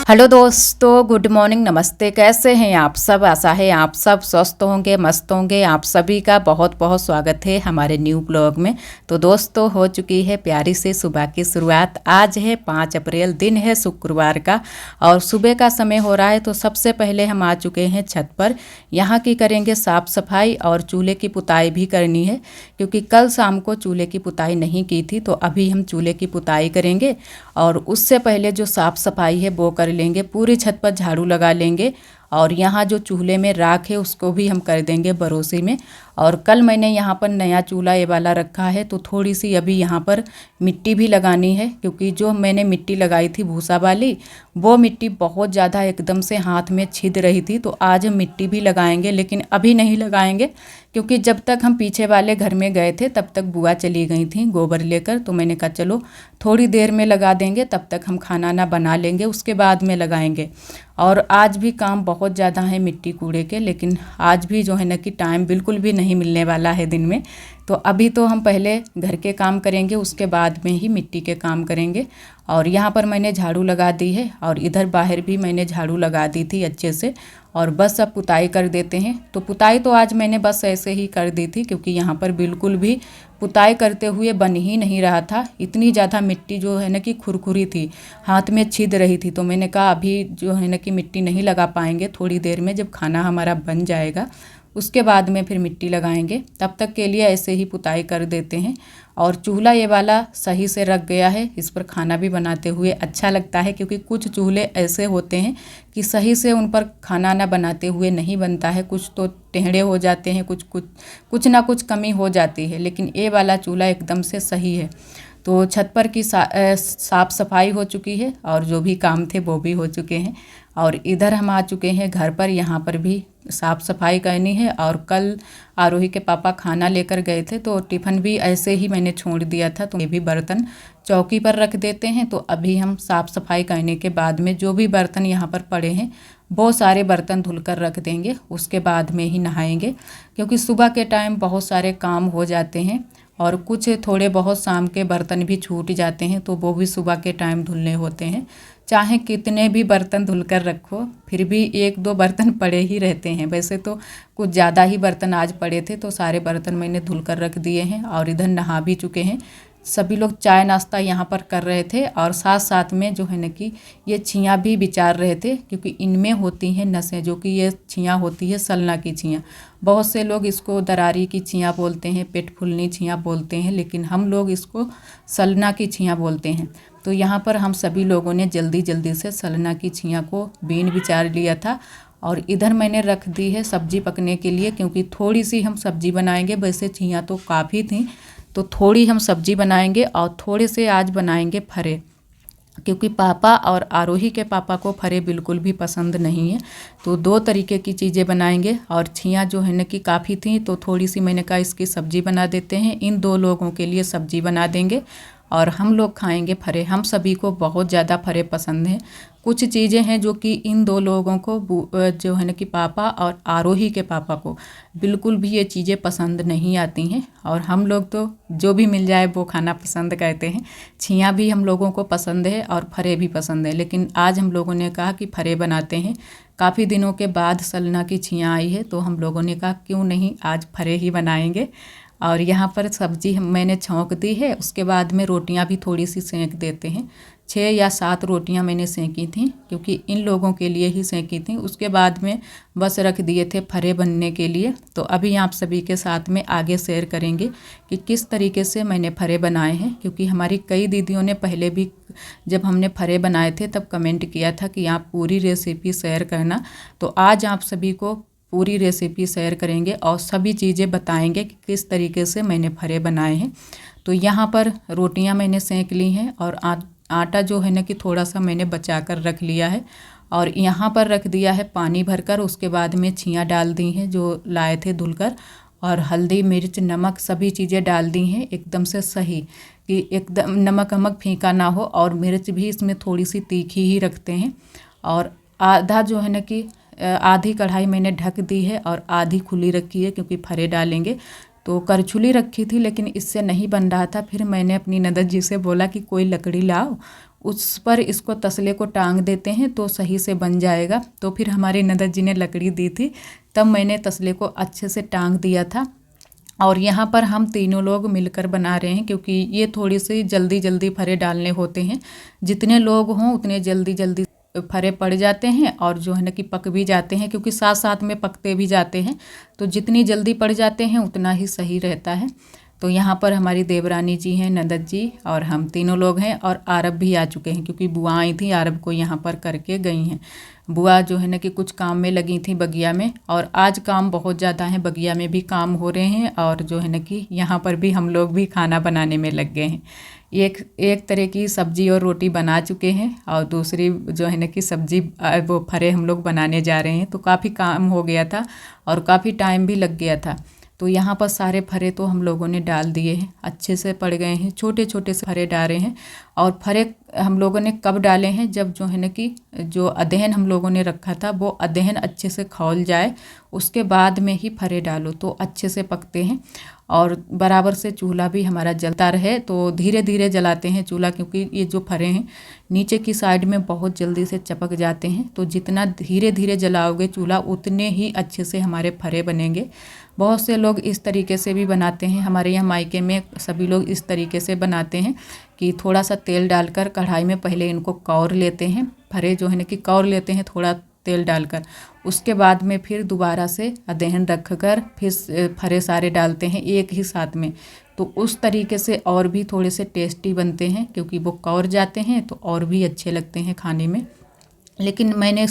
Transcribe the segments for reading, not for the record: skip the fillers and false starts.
Hello दोस्तों, good morning, नमस्ते। कैसे हैं आप सब? आशा है आप सब स्वस्थ होंगे, मस्त होंगे। आप सभी का बहुत बहुत स्वागत है हमारे न्यू ब्लॉग में। तो दोस्तों, हो चुकी है प्यारी से सुबह की शुरुआत। आज है 5 अप्रैल, दिन है शुक्रवार का और सुबह का समय हो रहा है। तो सबसे पहले हम आ चुके हैं छत पर। यहाँ की करेंगे साफ़ सफाई और चूल्हे की पुताई भी करनी है, क्योंकि कल शाम को चूल्हे की पुताई नहीं की थी। तो अभी हम चूल्हे की पुताई करेंगे और उससे पहले जो साफ़ सफाई है वो कर लेंगे। पूरी छत पर झाड़ू लगा लेंगे और यहाँ जो चूल्हे में राख है उसको भी हम कर देंगे बरोसी में। और कल मैंने यहाँ पर नया चूल्हा ये वाला रखा है, तो थोड़ी सी अभी यहाँ पर मिट्टी भी लगानी है, क्योंकि जो मैंने मिट्टी लगाई थी भूसा वाली, वो मिट्टी बहुत ज़्यादा एकदम से हाथ में छिद रही थी। तो आज हम मिट्टी भी लगाएंगे, लेकिन अभी नहीं लगाएंगे, क्योंकि जब तक हम पीछे वाले घर में गए थे तब तक बुआ चली गई थी गोबर लेकर। तो मैंने कहा चलो थोड़ी देर में लगा देंगे, तब तक हम खाना ना बना लेंगे, उसके बाद में लगाएंगे। और आज भी काम बहुत ज़्यादा है मिट्टी कूड़े के, लेकिन आज भी जो है ना कि टाइम बिल्कुल भी नहीं मिलने वाला है दिन में। तो अभी तो हम पहले घर के काम करेंगे, उसके बाद में ही मिट्टी के काम करेंगे। और यहाँ पर मैंने झाड़ू लगा दी है और इधर बाहर भी मैंने झाड़ू लगा दी थी अच्छे से। और बस अब पुताई कर देते हैं। तो पुताई तो आज मैंने बस ऐसे ही कर दी थी, क्योंकि यहाँ पर बिल्कुल भी पुताई करते हुए बन ही नहीं रहा था। इतनी ज़्यादा मिट्टी जो है ना कि खुरखुरी थी, हाथ में छिद रही थी। तो मैंने कहा अभी जो है ना कि मिट्टी नहीं लगा पाएंगे, थोड़ी देर में जब खाना हमारा बन जाएगा उसके बाद में फिर मिट्टी लगाएंगे। तब तक के लिए ऐसे ही पुताई कर देते हैं। और चूल्हा ये वाला सही से रख गया है, इस पर खाना भी बनाते हुए अच्छा लगता है, क्योंकि कुछ चूल्हे ऐसे होते हैं कि सही से उन पर खाना ना बनाते हुए नहीं बनता है। कुछ तो टेढ़े हो जाते हैं, कुछ ना कुछ कमी हो जाती है, लेकिन ये वाला चूल्हा एकदम से सही है। तो छत पर की साफ़ सफाई हो चुकी है और जो भी काम थे वो भी हो चुके हैं। और इधर हम आ चुके हैं घर पर, यहाँ पर भी साफ़ सफाई करनी है। और कल आरोही के पापा खाना लेकर गए थे, तो टिफ़िन भी ऐसे ही मैंने छोड़ दिया था। तो ये भी बर्तन चौकी पर रख देते हैं। तो अभी हम साफ़ सफाई करने के बाद में जो भी बर्तन यहाँ पर पड़े हैं वो सारे बर्तन धुलकर रख देंगे, उसके बाद में ही नहाएंगे, क्योंकि सुबह के टाइम बहुत सारे काम हो जाते हैं और कुछ थोड़े बहुत शाम के बर्तन भी छूट जाते हैं, तो वो भी सुबह के टाइम धुलने होते हैं। चाहे कितने भी बर्तन धुलकर रखो, फिर भी 1-2 बर्तन पड़े ही रहते हैं। वैसे तो कुछ ज़्यादा ही बर्तन आज पड़े थे, तो सारे बर्तन मैंने धुलकर रख दिए हैं। और इधर नहा भी चुके हैं। सभी लोग चाय नाश्ता यहाँ पर कर रहे थे और साथ साथ में जो है ना कि ये छियाँ भी विचार रहे थे, क्योंकि इनमें होती हैं नसें, जो कि ये छियाँ होती है सलना की छियाँ। बहुत से लोग इसको दरारी की छियाँ बोलते हैं, पेट फूलनी छियाँ बोलते हैं, लेकिन हम लोग इसको सलना की छियाँ बोलते हैं। तो यहाँ पर हम सभी लोगों ने जल्दी जल्दी से सलना की छियाँ को बीन विचार लिया था। और इधर मैंने रख दी है सब्जी पकने के लिए, क्योंकि थोड़ी सी हम सब्जी बनाएंगे। वैसे छियाँ तो काफ़ी थी, तो थोड़ी हम सब्जी बनाएंगे और थोड़े से आज बनाएंगे फरे, क्योंकि पापा और आरोही के पापा को फरे बिल्कुल भी पसंद नहीं है। तो 2 तरीके की चीज़ें बनाएंगे। और छियाँ जो है ना कि काफ़ी थी, तो थोड़ी सी मैंने कहा इसकी सब्ज़ी बना देते हैं। इन 2 लोगों के लिए सब्ज़ी बना देंगे और हम लोग खाएंगे फरे। हम सभी को बहुत ज़्यादा फरे पसंद हैं। कुछ चीज़ें हैं जो कि इन 2 लोगों को जो है ना कि पापा और आरोही के पापा को बिल्कुल भी ये चीज़ें पसंद नहीं आती हैं। और हम लोग तो जो भी मिल जाए वो खाना पसंद करते हैं। छियाँ भी हम लोगों को पसंद है और फरे भी पसंद है, लेकिन आज हम लोगों ने कहा कि फरे बनाते हैं। काफ़ी दिनों के बाद सलना की छियाँ आई है, तो हम लोगों ने कहा क्यों नहीं आज फरे ही बनाएंगे। और यहाँ पर सब्जी मैंने छौंक दी है, उसके बाद में रोटियाँ भी थोड़ी सी सेंक देते हैं। 6 या 7 रोटियाँ मैंने सेंकी थी, क्योंकि इन लोगों के लिए ही सेंकी थी। उसके बाद में बस रख दिए थे फरे बनने के लिए। तो अभी आप सभी के साथ में आगे शेयर करेंगे कि किस तरीके से मैंने फरे बनाए हैं, क्योंकि हमारी कई दीदियों ने पहले भी जब हमने फरे बनाए थे तब कमेंट किया था कि आप पूरी रेसिपी शेयर करना। तो आज आप सभी को पूरी रेसिपी शेयर करेंगे और सभी चीज़ें बताएंगे कि किस तरीके से मैंने फरे बनाए हैं। तो यहाँ पर रोटियाँ मैंने सेंक ली हैं और आटा जो है ना कि थोड़ा सा मैंने बचा कर रख लिया है। और यहाँ पर रख दिया है पानी भरकर, उसके बाद में छियाँ डाल दी हैं जो लाए थे धुलकर। और हल्दी मिर्च नमक सभी चीज़ें डाल दी हैं एकदम से सही, कि एकदम नमक वमक फीका ना हो। और मिर्च भी इसमें थोड़ी सी तीखी ही रखते हैं। और आधा जो है ना कि आधी कढ़ाई मैंने ढक दी है और आधी खुली रखी है, क्योंकि फरे डालेंगे तो करछुली रखी थी लेकिन इससे नहीं बन रहा था। फिर मैंने अपनी ननद जी से बोला कि कोई लकड़ी लाओ, उस पर इसको तसले को टांग देते हैं तो सही से बन जाएगा। तो फिर हमारी ननद जी ने लकड़ी दी थी, तब मैंने तसले को अच्छे से टांग दिया था। और यहाँ पर हम तीनों लोग मिलकर बना रहे हैं, क्योंकि ये थोड़ी सी जल्दी जल्दी फरे डालने होते हैं। जितने लोग हों उतने जल्दी जल्दी फरे पड़ जाते हैं और जो है ना कि पक भी जाते हैं, क्योंकि साथ साथ में पकते भी जाते हैं। तो जितनी जल्दी पड़ जाते हैं उतना ही सही रहता है। तो यहाँ पर हमारी देवरानी जी हैं, ननद जी और हम तीनों लोग हैं, और आरब भी आ चुके हैं, क्योंकि बुआ आई थी आरब को यहाँ पर करके गई हैं। बुआ जो है ना कि कुछ काम में लगी थी बगिया में, और आज काम बहुत ज़्यादा है, बगिया में भी काम हो रहे हैं और जो है ना कि यहाँ पर भी हम लोग भी खाना बनाने में लग गए हैं। एक तरह की सब्जी और रोटी बना चुके हैं और दूसरी जो है ना कि सब्जी वो फरे हम लोग बनाने जा रहे हैं। तो काफ़ी काम हो गया था और काफ़ी टाइम भी लग गया था। तो यहाँ पर सारे फरे तो हम लोगों ने डाल दिए हैं, अच्छे से पड़ गए हैं, छोटे छोटे से फरे डाले हैं। और फरे हम लोगों ने कब डाले हैं, जब जो है ना कि जो अदहन हम लोगों ने रखा था वो अदहन अच्छे से खौल जाए, उसके बाद में ही फरे डालो तो अच्छे से पकते हैं। और बराबर से चूल्हा भी हमारा जलता रहे, तो धीरे धीरे जलाते हैं चूल्हा, क्योंकि ये जो फरे हैं नीचे की साइड में बहुत जल्दी से चपक जाते हैं। तो जितना धीरे धीरे जलाओगे चूल्हा उतने ही अच्छे से हमारे फरे बनेंगे। बहुत से लोग इस तरीके से भी बनाते हैं, हमारे यहाँ मायके में सभी लोग इस तरीके से बनाते हैं कि थोड़ा सा तेल डालकर कढ़ाई में पहले इनको कौर लेते हैं, फरे जो है ना कि कौर लेते हैं थोड़ा तेल डालकर, उसके बाद में फिर दोबारा से अदहन रख कर फिर फरे सारे डालते हैं एक ही साथ में। तो उस तरीके से और भी थोड़े से टेस्टी बनते हैं, क्योंकि वो कौर जाते हैं तो और भी अच्छे लगते हैं खाने में। लेकिन मैंने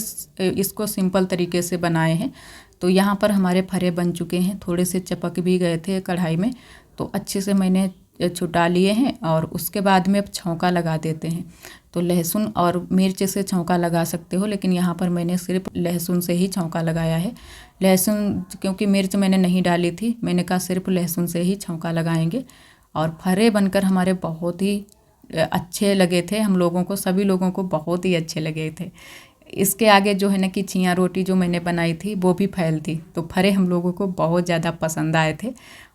इसको सिंपल तरीके से बनाए हैं। तो यहाँ पर हमारे फरे बन चुके हैं, थोड़े से चपक भी गए थे कढ़ाई में, तो अच्छे से मैंने छुटा लिए हैं। और उसके बाद में अब छौंका लगा देते हैं। तो लहसुन और मिर्च से छौंका लगा सकते हो, लेकिन यहाँ पर मैंने सिर्फ लहसुन से ही छौंका लगाया है। लहसुन, क्योंकि मिर्च मैंने नहीं डाली थी, मैंने कहा सिर्फ लहसुन से ही छौंका लगाएंगे। और फरे बनकर हमारे बहुत ही अच्छे लगे थे, हम लोगों को, सभी लोगों को बहुत ही अच्छे लगे थे। इसके आगे जो है ना कि छिया रोटी जो मैंने बनाई थी वो भी फैल थी, तो फरे हम लोगों को बहुत ज़्यादा पसंद आए थे।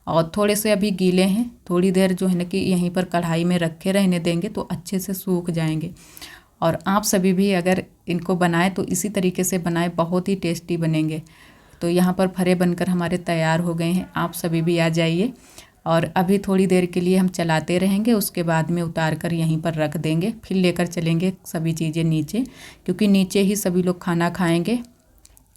और थोड़े से अभी गीले हैं, थोड़ी देर जो है ना कि यहीं पर कढ़ाई में रखे रहने देंगे तो अच्छे से सूख जाएंगे। और आप सभी भी अगर इनको बनाएं तो इसी तरीके से बनाएं, बहुत ही टेस्टी बनेंगे। तो यहाँ पर फरे बनकर हमारे तैयार हो गए हैं, आप सभी भी आ जाइए। और अभी थोड़ी देर के लिए हम चलाते रहेंगे, उसके बाद में उतार कर यहीं पर रख देंगे, फिर लेकर चलेंगे सभी चीज़ें नीचे, क्योंकि नीचे ही सभी लोग खाना खाएंगे।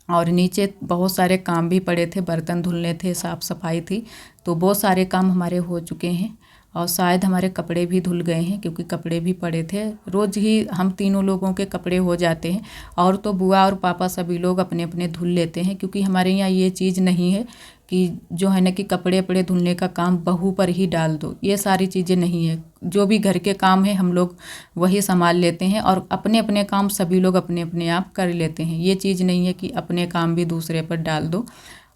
और नीचे बहुत सारे काम भी पड़े थे, बर्तन धुलने थे, साफ़ सफाई थी, तो बहुत सारे काम हमारे हो चुके हैं। और शायद हमारे कपड़े भी धुल गए हैं, क्योंकि कपड़े भी पड़े थे, रोज़ ही हम तीनों लोगों के कपड़े हो जाते हैं। और तो बुआ और पापा सभी लोग अपने अपने धुल लेते हैं, क्योंकि हमारे यहाँ ये चीज़ नहीं है कि जो है ना कि कपड़े वपड़े धुलने का काम बहू पर ही डाल दो, ये सारी चीज़ें नहीं है। जो भी घर के काम है हम लोग वही संभाल लेते हैं, और अपने अपने काम सभी लोग अपने अपने आप कर लेते हैं। ये चीज़ नहीं है कि अपने काम भी दूसरे पर डाल दो।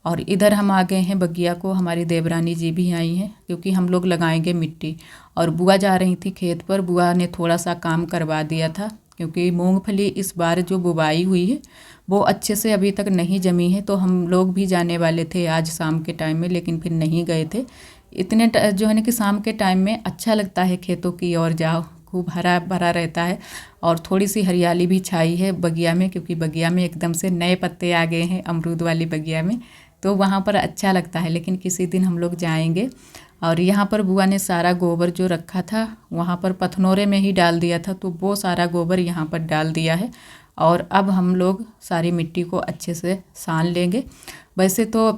और इधर हम आ गए हैं बगिया को, हमारी देवरानी जी भी आई हैं, क्योंकि हम लोग लगाएंगे मिट्टी। और बुआ जा रही थी खेत पर, बुआ ने थोड़ा सा काम करवा दिया था, क्योंकि मूंगफली इस बार जो बुवाई हुई है वो अच्छे से अभी तक नहीं जमी है। तो हम लोग भी जाने वाले थे आज शाम के टाइम में, लेकिन फिर नहीं गए थे। इतने जो है ना कि शाम के टाइम में अच्छा लगता है खेतों की ओर जाओ, खूब हरा भरा रहता है। और थोड़ी सी हरियाली भी छाई है बगिया में, क्योंकि बगिया में एकदम से नए पत्ते आ गए हैं, अमरूद वाली बगिया में, तो वहाँ पर अच्छा लगता है। लेकिन किसी दिन हम लोग जाएंगे। और यहाँ पर बुआ ने सारा गोबर जो रखा था वहाँ पर पथनोरे में ही डाल दिया था, तो वो सारा गोबर यहाँ पर डाल दिया है। और अब हम लोग सारी मिट्टी को अच्छे से सान लेंगे। वैसे तो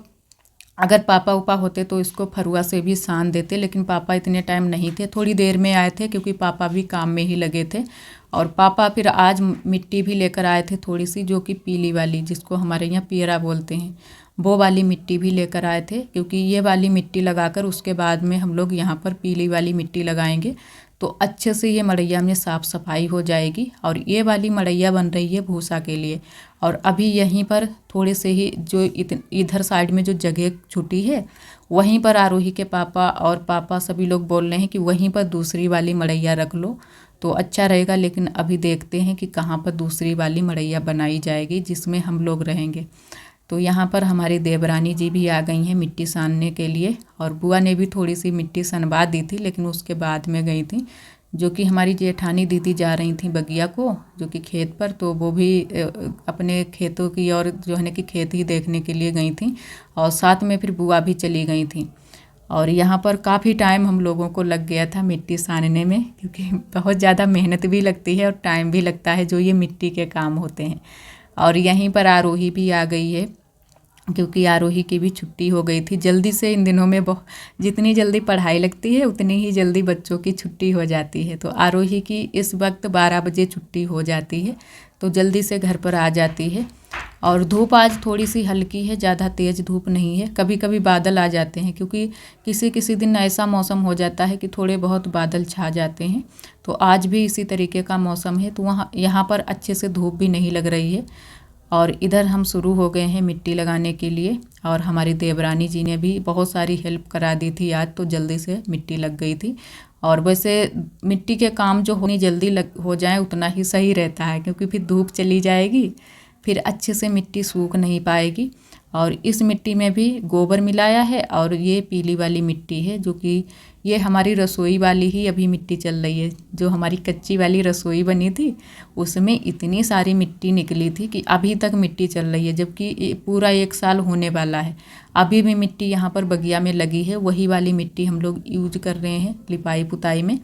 अगर पापा उपा होते तो इसको फरुआ से भी सान देते, लेकिन पापा इतने टाइम नहीं थे, थोड़ी देर में आए थे, क्योंकि पापा भी काम में ही लगे थे। और पापा फिर आज मिट्टी भी लेकर आए थे थोड़ी सी, जो कि पीली वाली, जिसको हमारे यहाँ पियरा बोलते हैं, वो वाली मिट्टी भी लेकर आए थे। क्योंकि ये वाली मिट्टी लगाकर उसके बाद में हम लोग यहाँ पर पीली वाली मिट्टी लगाएंगे, तो अच्छे से ये मड़ैया में साफ़ सफाई हो जाएगी। और ये वाली मड़ैया बन रही है भूसा के लिए। और अभी यहीं पर थोड़े से ही जो इधर साइड में जो जगह छुटी है, वहीं पर आरोही के पापा और पापा सभी लोग बोल रहे हैं कि वहीं पर दूसरी वाली मड़ैया रख लो तो अच्छा रहेगा। लेकिन अभी देखते हैं कि कहाँ पर दूसरी वाली मड़ैया बनाई जाएगी जिसमें हम लोग रहेंगे। तो यहाँ पर हमारी देवरानी जी भी आ गई हैं मिट्टी सानने के लिए, और बुआ ने भी थोड़ी सी मिट्टी सनवा दी थी, लेकिन उसके बाद में गई थी। जो कि हमारी जेठानी दीदी जा रही थी बगिया को, जो कि खेत पर, तो वो भी अपने खेतों की और जो है ना कि खेत ही देखने के लिए गई थी, और साथ में फिर बुआ भी चली गई थी। और यहाँ पर काफ़ी टाइम हम लोगों को लग गया था मिट्टी सानने में, क्योंकि बहुत ज़्यादा मेहनत भी लगती है और टाइम भी लगता है जो ये मिट्टी के काम होते हैं। और यहीं पर आरोही भी आ गई है, क्योंकि आरोही की भी छुट्टी हो गई थी जल्दी से। इन दिनों में जितनी जल्दी पढ़ाई लगती है उतनी ही जल्दी बच्चों की छुट्टी हो जाती है। तो आरोही की इस वक्त 12 बजे छुट्टी हो जाती है, तो जल्दी से घर पर आ जाती है। और धूप आज थोड़ी सी हल्की है, ज़्यादा तेज़ धूप नहीं है। कभी कभी बादल आ जाते हैं, क्योंकि किसी किसी दिन ऐसा मौसम हो जाता है कि थोड़े बहुत बादल छा जाते हैं। तो आज भी इसी तरीके का मौसम है, तो यहाँ पर अच्छे से धूप भी नहीं लग रही है। और इधर हम शुरू हो गए हैं मिट्टी लगाने के लिए, और हमारी देवरानी जी ने भी बहुत सारी हेल्प करा दी थी आज, तो जल्दी से मिट्टी लग गई थी। और वैसे मिट्टी के काम जो होनी जल्दी हो जाए उतना ही सही रहता है, क्योंकि फिर धूप चली जाएगी, फिर अच्छे से मिट्टी सूख नहीं पाएगी। और इस मिट्टी में भी गोबर मिलाया है, और ये पीली वाली मिट्टी है, जो कि ये हमारी रसोई वाली ही अभी मिट्टी चल रही है। जो हमारी कच्ची वाली रसोई बनी थी उसमें इतनी सारी मिट्टी निकली थी कि अभी तक मिट्टी चल रही है, जबकि पूरा 1 साल होने वाला है। अभी भी मिट्टी यहाँ पर बगिया में लगी है, वही वाली मिट्टी हम लोग यूज कर रहे हैं लिपाई पुताई में।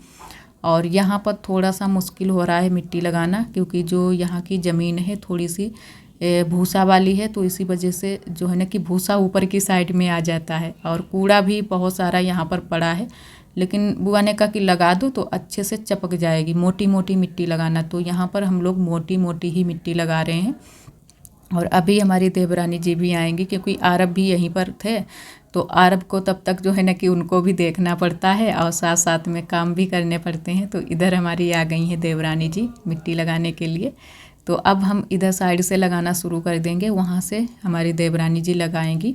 और यहाँ पर थोड़ा सा मुश्किल हो रहा है मिट्टी लगाना, क्योंकि जो यहाँ की ज़मीन है थोड़ी सी भूसा वाली है, तो इसी वजह से जो है ना कि भूसा ऊपर की साइड में आ जाता है, और कूड़ा भी बहुत सारा यहाँ पर पड़ा है। लेकिन बुआ ने कहा कि लगा दो तो अच्छे से चपक जाएगी, मोटी मोटी मिट्टी लगाना। तो यहाँ पर हम लोग मोटी मोटी ही मिट्टी लगा रहे हैं। और अभी हमारी देवरानी जी भी आएंगी, क्योंकि आरब भी यहीं पर थे, तो आरब को तब तक जो है ना कि उनको भी देखना पड़ता है और साथ साथ में काम भी करने पड़ते हैं। तो इधर हमारी आ गई हैं देवरानी जी मिट्टी लगाने के लिए। तो अब हम इधर साइड से लगाना शुरू कर देंगे, वहाँ से हमारी देवरानी जी लगाएंगी।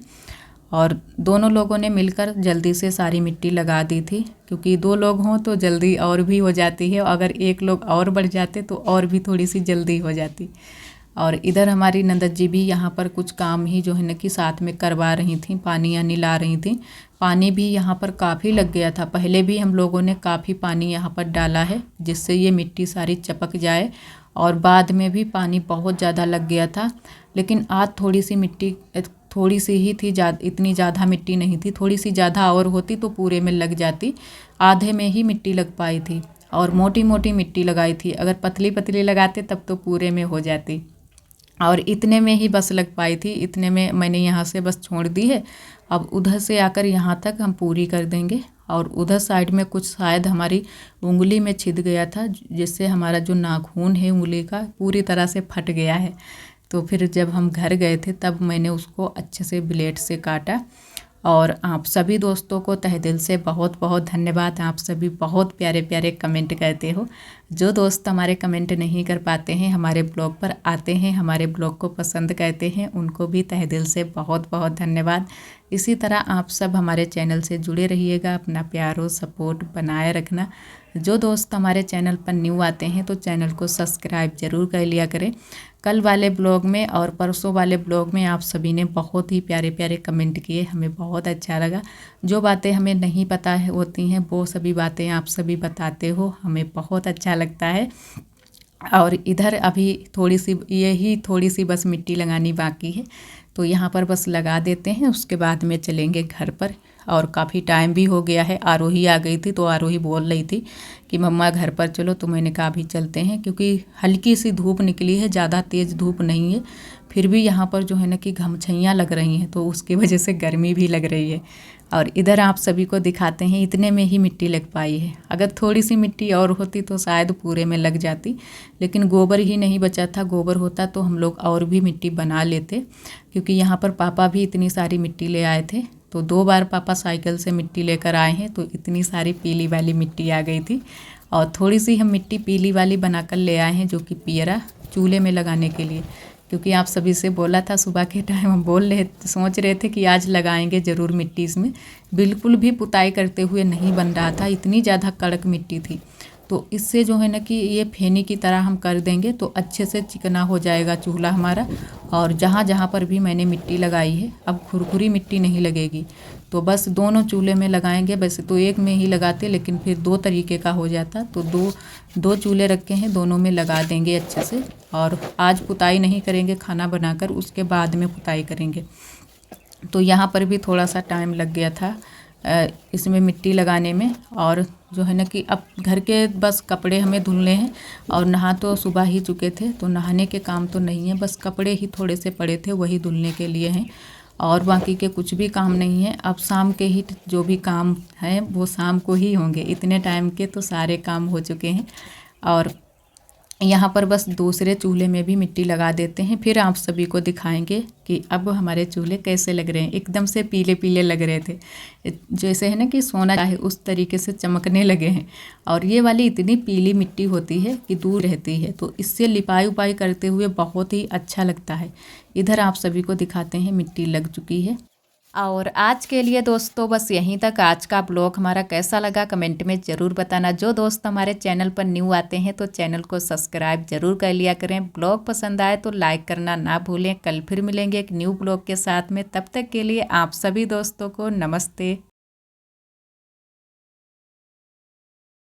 और दोनों लोगों ने मिलकर जल्दी से सारी मिट्टी लगा दी थी, क्योंकि 2 लोग हों तो जल्दी और भी हो जाती है, अगर 1 लोग और बढ़ जाते तो और भी थोड़ी सी जल्दी हो जाती। और इधर हमारी नंदत जी भी यहाँ पर कुछ काम ही जो है ना कि साथ में करवा रही थी, पानी यानी ला रही थी। पानी भी यहाँ पर काफ़ी लग गया था, पहले भी हम लोगों ने काफ़ी पानी यहाँ पर डाला है, जिससे ये मिट्टी सारी चपक जाए। और बाद में भी पानी बहुत ज़्यादा लग गया था, लेकिन आज थोड़ी सी मिट्टी थोड़ी सी ही थी, इतनी ज़्यादा मिट्टी नहीं थी। थोड़ी सी ज़्यादा और होती तो पूरे में लग जाती, आधे में ही मिट्टी लग पाई थी। और मोटी मोटी मिट्टी लगाई थी, अगर पतली पतली लगाते तब तो पूरे में हो जाती, और इतने में ही बस लग पाई थी। इतने में मैंने यहाँ से बस छोड़ दी है। अब उधर से आकर यहाँ तक हम पूरी कर देंगे। और उधर साइड में कुछ शायद हमारी उंगली में छिद गया था, जिससे हमारा जो नाखून है उंगली का पूरी तरह से फट गया है। तो फिर जब हम घर गए थे तब मैंने उसको अच्छे से ब्लेड से काटा। और आप सभी दोस्तों को तहे दिल से बहुत बहुत धन्यवाद। आप सभी बहुत प्यारे प्यारे कमेंट करते हो। जो दोस्त हमारे कमेंट नहीं कर पाते हैं, हमारे ब्लॉग पर आते हैं, हमारे ब्लॉग को पसंद करते हैं, उनको भी तहे दिल से बहुत बहुत धन्यवाद। इसी तरह आप सब हमारे चैनल से जुड़े रहिएगा, अपना प्यार और सपोर्ट बनाए रखना। जो दोस्त हमारे चैनल पर न्यू आते हैं तो चैनल को सब्सक्राइब ज़रूर कर लिया करें। कल वाले ब्लॉग में और परसों वाले ब्लॉग में आप सभी ने बहुत ही प्यारे प्यारे कमेंट किए, हमें बहुत अच्छा लगा। जो बातें हमें नहीं पता होती हैं वो सभी बातें आप सभी बताते हो, हमें बहुत अच्छा लगता है। और इधर अभी थोड़ी सी बस मिट्टी लगानी बाकी है, तो यहाँ पर बस लगा देते हैं, उसके बाद में चलेंगे घर पर। और काफ़ी टाइम भी हो गया है। आरोही आ गई थी, तो आरोही बोल रही थी कि मम्मा घर पर चलो, तो मैंने कहा अभी चलते हैं, क्योंकि हल्की सी धूप निकली है, ज़्यादा तेज़ धूप नहीं है। फिर भी यहाँ पर जो है ना कि घमछैयाँ लग रही हैं, तो उसकी वजह से गर्मी भी लग रही है। और इधर आप सभी को दिखाते हैं, इतने में ही मिट्टी लग पाई है। अगर थोड़ी सी मिट्टी और होती तो शायद पूरे में लग जाती, लेकिन गोबर ही नहीं बचा था। गोबर होता तो हम लोग और भी मिट्टी बना लेते, क्योंकि यहाँ पर पापा भी इतनी सारी मिट्टी ले आए थे। तो 2 बार पापा साइकिल से मिट्टी लेकर आए हैं, तो इतनी सारी पीली वाली मिट्टी आ गई थी। और थोड़ी सी हम मिट्टी पीली वाली बनाकर ले आए हैं, जो कि पियरा चूल्हे में लगाने के लिए। क्योंकि आप सभी से बोला था सुबह के टाइम, हम सोच रहे थे कि आज लगाएंगे ज़रूर मिट्टी इसमें। बिल्कुल भी पुताई करते हुए नहीं बन रहा था, इतनी ज़्यादा कड़क मिट्टी थी। तो इससे जो है ना कि ये फेनी की तरह हम कर देंगे तो अच्छे से चिकना हो जाएगा चूल्हा हमारा। और जहाँ जहाँ पर भी मैंने मिट्टी लगाई है अब खुरखुरी मिट्टी नहीं लगेगी। तो बस दोनों चूल्हे में लगाएंगे, वैसे तो एक में ही लगाते लेकिन फिर दो तरीके का हो जाता, तो दो चूल्हे रखे हैं, दोनों में लगा देंगे अच्छे से। और आज पुताई नहीं करेंगे खाना बनाकर, उसके बाद में पुताई करेंगे। तो यहाँ पर भी थोड़ा सा टाइम लग गया था इसमें मिट्टी लगाने में। और जो है ना कि अब घर के बस कपड़े हमें धुलने हैं और नहा तो सुबह ही चुके थे, तो नहाने के काम तो नहीं है, बस कपड़े ही थोड़े से पड़े थे वही धुलने के लिए हैं और बाकी के कुछ भी काम नहीं है। अब शाम के ही जो भी काम हैं वो शाम को ही होंगे, इतने टाइम के तो सारे काम हो चुके हैं। और यहाँ पर बस दूसरे चूल्हे में भी मिट्टी लगा देते हैं, फिर आप सभी को दिखाएंगे कि अब हमारे चूल्हे कैसे लग रहे हैं। एकदम से पीले पीले लग रहे थे, जैसे है ना कि सोना चाहे उस तरीके से चमकने लगे हैं। और ये वाली इतनी पीली मिट्टी होती है कि दूर रहती है, तो इससे लिपाई उपाई करते हुए बहुत ही अच्छा लगता है। इधर आप सभी को दिखाते हैं मिट्टी लग चुकी है। और आज के लिए दोस्तों बस यहीं तक। आज का ब्लॉग हमारा कैसा लगा कमेंट में ज़रूर बताना। जो दोस्त हमारे चैनल पर न्यू आते हैं तो चैनल को सब्सक्राइब जरूर कर लिया करें। ब्लॉग पसंद आए तो लाइक करना ना भूलें। कल फिर मिलेंगे एक न्यू ब्लॉग के साथ में, तब तक के लिए आप सभी दोस्तों को नमस्ते।